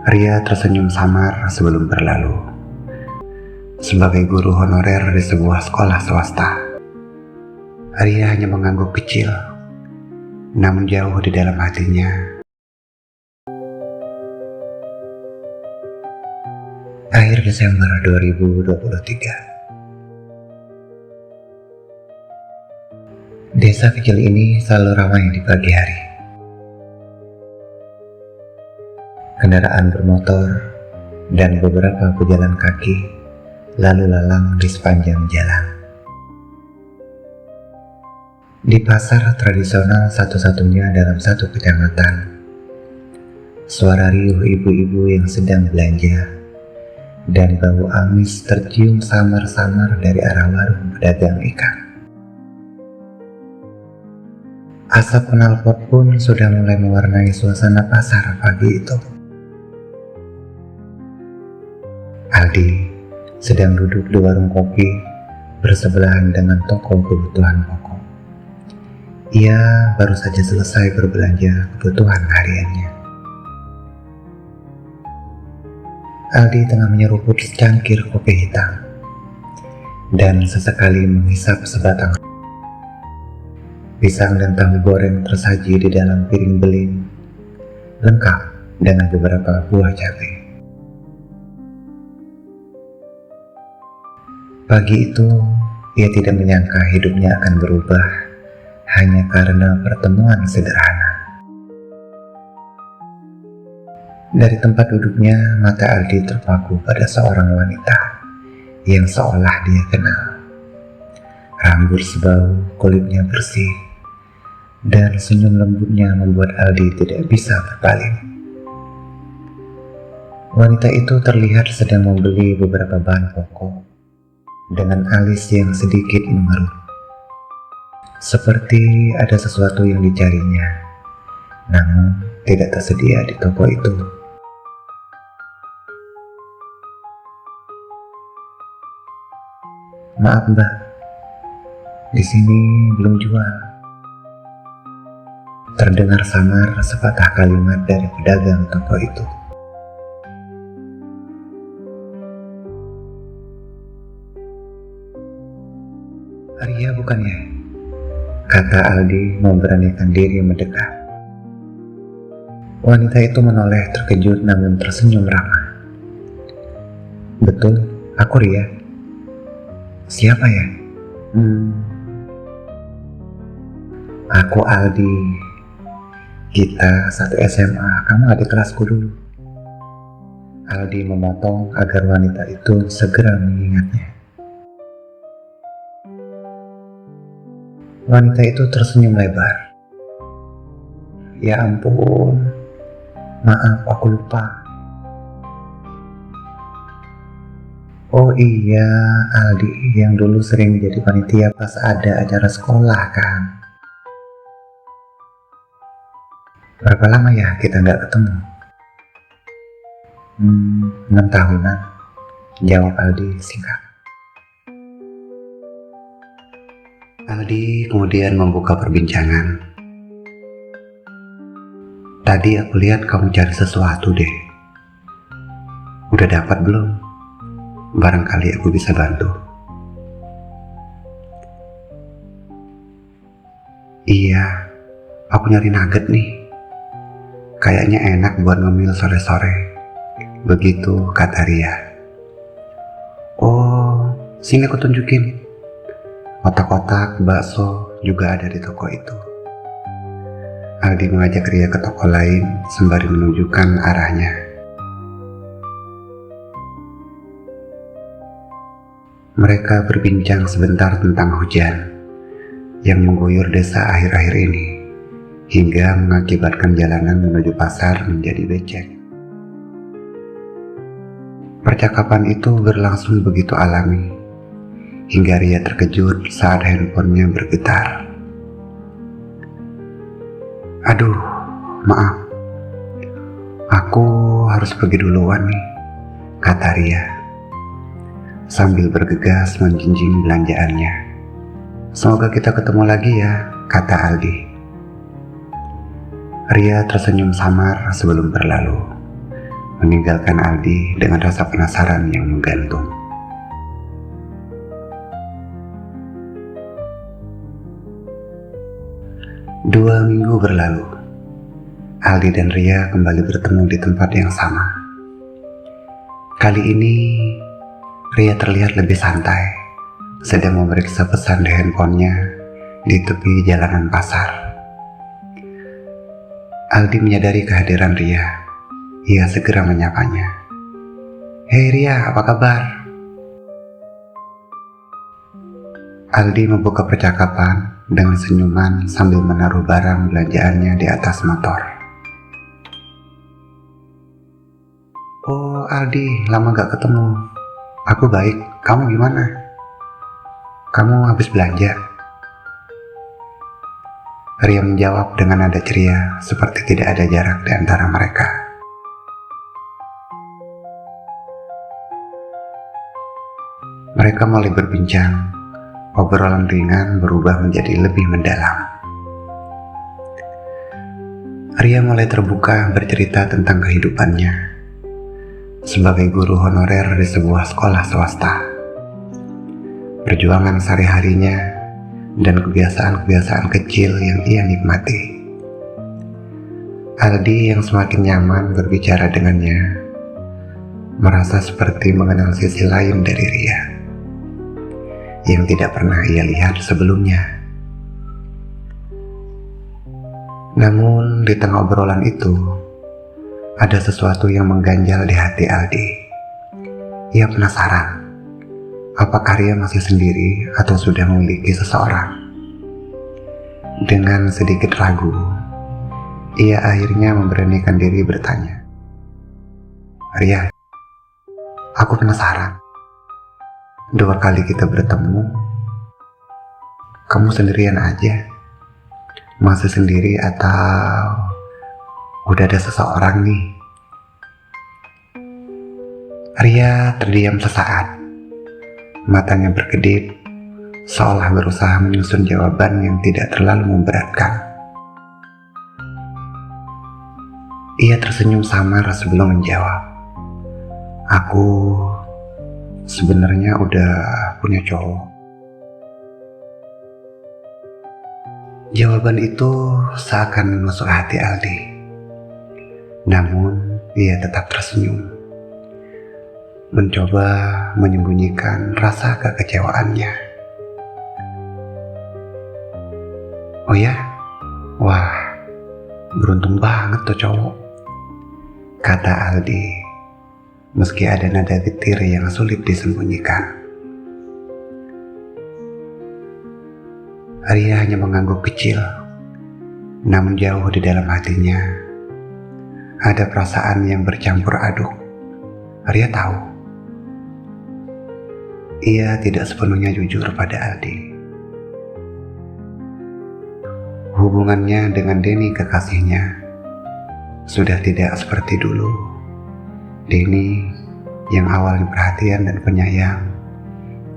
Ria tersenyum samar sebelum berlalu. Sebagai guru honorer di sebuah sekolah swasta, Ria hanya mengangguk kecil, namun jauh di dalam hatinya. Akhir Desember 2023. Desa kecil ini selalu ramai di pagi hari. Kendaraan bermotor dan beberapa pejalan kaki lalu lalang di sepanjang jalan. Di pasar tradisional satu-satunya dalam satu kecamatan, suara riuh ibu-ibu yang sedang belanja dan bau amis tercium samar-samar dari arah warung pedagang ikan. Asap knalpot pun sudah mulai mewarnai suasana pasar pagi itu. Aldi sedang duduk di warung kopi bersebelahan dengan toko kebutuhan pokok. Ia baru saja selesai berbelanja kebutuhan hariannya. Aldi tengah menyeruput secangkir kopi hitam dan sesekali menghisap sebatang. Pisang dan tahu goreng tersaji di dalam piring beling, lengkap dengan beberapa buah cabai. Pagi itu, ia tidak menyangka hidupnya akan berubah hanya karena pertemuan sederhana. Dari tempat duduknya, mata Aldi terpaku pada seorang wanita yang seolah dia kenal. Rambut sebau, kulitnya bersih, dan senyum lembutnya membuat Aldi tidak bisa berpaling. Wanita itu terlihat sedang membeli beberapa bahan pokok dengan alis yang sedikit mengerut, seperti ada sesuatu yang dicarinya, namun tidak tersedia di toko itu. "Maaf mbak, di sini belum jual," terdengar samar sepatah kalimat dari pedagang toko itu. "Ria bukan ya?" kata Aldi memberanikan diri mendekat. Wanita itu menoleh terkejut namun tersenyum ramah. "Betul, aku Ria." "Siapa ya?" "Aku Aldi. Kita satu SMA, kamu adik kelasku dulu." Aldi memotong agar wanita itu segera mengingatnya. Wanita itu tersenyum lebar. "Ya ampun, maaf aku lupa." "Oh iya, Aldi yang dulu sering jadi panitia pas ada acara sekolah kan? Berapa lama ya kita nggak ketemu?" 6 tahunan, jawab Aldi singkat. Aldi kemudian membuka perbincangan. "Tadi aku lihat kamu cari sesuatu deh. Udah dapat belum? Barangkali aku bisa bantu." "Iya, aku nyari nugget nih. Kayaknya enak buat ngemil sore-sore." Begitu kata Ria. "Oh, sini aku tunjukin. Kotak-kotak bakso juga ada di toko itu." Aldi mengajak Ria ke toko lain sembari menunjukkan arahnya. Mereka berbincang sebentar tentang hujan yang mengguyur desa akhir-akhir ini, hingga mengakibatkan jalanan menuju pasar menjadi becek. Percakapan itu berlangsung begitu alami, hingga Ria terkejut saat handphonenya bergetar. "Aduh, maaf. Aku harus pergi duluan nih," kata Ria sambil bergegas menjinjing belanjaannya. "Semoga kita ketemu lagi ya," kata Aldi. Ria tersenyum samar sebelum berlalu. meninggalkan Aldi dengan rasa penasaran yang menggantung. Dua minggu berlalu. Aldi dan Ria kembali bertemu di tempat yang sama. Kali ini, Ria terlihat lebih santai, sedang memeriksa pesan di handphonenya di tepi jalanan pasar. Aldi menyadari kehadiran Ria. Ia segera menyapanya. "Hei Ria, apa kabar?" Aldi membuka percakapan dengan senyuman sambil menaruh barang belanjaannya di atas motor. "Oh Aldi, lama gak ketemu. Aku baik, kamu gimana? Kamu habis belanja?" Ria menjawab dengan nada ceria, seperti tidak ada jarak di antara mereka. Mereka mulai berbincang. Obrolan ringan berubah menjadi lebih mendalam. Ria mulai terbuka bercerita tentang kehidupannya sebagai guru honorer di sebuah sekolah swasta, perjuangan sehari-harinya, dan kebiasaan-kebiasaan kecil yang ia nikmati. Aldi yang semakin nyaman berbicara dengannya merasa seperti mengenal sisi lain dari Ria yang tidak pernah ia lihat sebelumnya. Namun di tengah obrolan itu ada sesuatu yang mengganjal di hati Aldi. Ia penasaran, apakah Ria masih sendiri atau sudah memiliki seseorang? Dengan sedikit ragu, ia akhirnya memberanikan diri bertanya, "Ria, aku penasaran. 2 kali kita bertemu, kamu sendirian aja? Masih sendiri atau udah ada seseorang nih?" Ria terdiam sesaat. Matanya berkedip, seolah berusaha menyusun jawaban yang tidak terlalu memberatkan. Ia tersenyum samar sebelum menjawab, "Aku sebenarnya udah punya cowok." Jawaban itu seakan menusuk hati Aldi. Namun, ia tetap tersenyum, mencoba menyembunyikan rasa kekecewaannya. "Oh ya? Wah, beruntung banget tuh cowok," kata Aldi, meski ada nada getir yang sulit disembunyikan. Ria hanya mengangguk kecil, namun jauh di dalam hatinya ada perasaan yang bercampur aduk. Ria tahu ia tidak sepenuhnya jujur pada Aldi. Hubungannya dengan Denny kekasihnya sudah tidak seperti dulu. Denny yang awalnya perhatian dan penyayang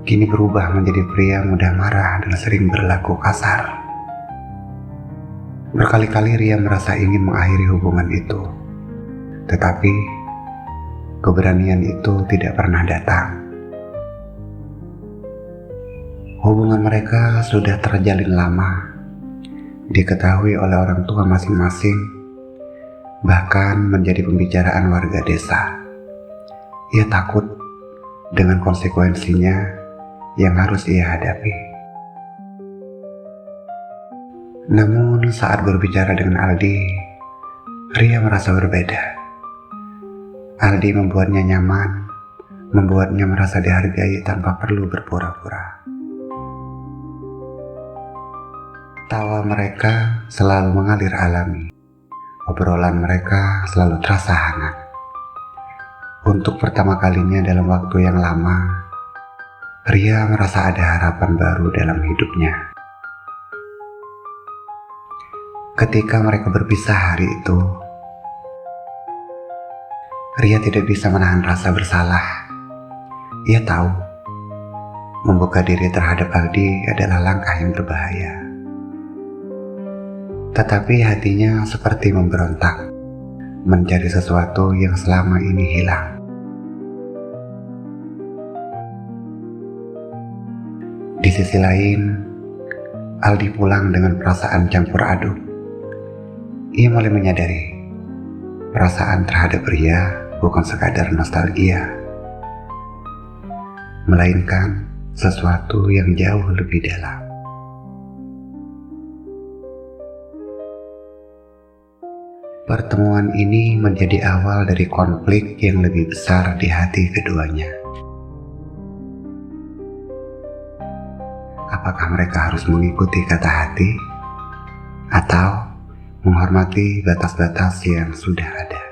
kini berubah menjadi pria mudah marah dan sering berlaku kasar. Berkali-kali Ria merasa ingin mengakhiri hubungan itu, tetapi keberanian itu tidak pernah datang. Hubungan mereka sudah terjalin lama, diketahui oleh orang tua masing-masing, bahkan menjadi pembicaraan warga desa. Ia takut dengan konsekuensinya yang harus ia hadapi. Namun saat berbicara dengan Aldi, Ria merasa berbeda. Aldi membuatnya nyaman, membuatnya merasa dihargai tanpa perlu berpura-pura. Tawa mereka selalu mengalir alami. Obrolan mereka selalu terasa hangat. Untuk pertama kalinya dalam waktu yang lama, Ria merasa ada harapan baru dalam hidupnya. Ketika mereka berpisah hari itu, Ria tidak bisa menahan rasa bersalah. Ia tahu membuka diri terhadap Aldi adalah langkah yang berbahaya. Tetapi hatinya seperti memberontak. mencari sesuatu yang selama ini hilang. Di sisi lain, Aldi pulang dengan perasaan campur aduk. Ia mulai menyadari perasaan terhadap Ria bukan sekadar nostalgia, melainkan sesuatu yang jauh lebih dalam. Pertemuan ini menjadi awal dari konflik yang lebih besar di hati keduanya. Apakah mereka harus mengikuti kata hati atau menghormati batas-batas yang sudah ada?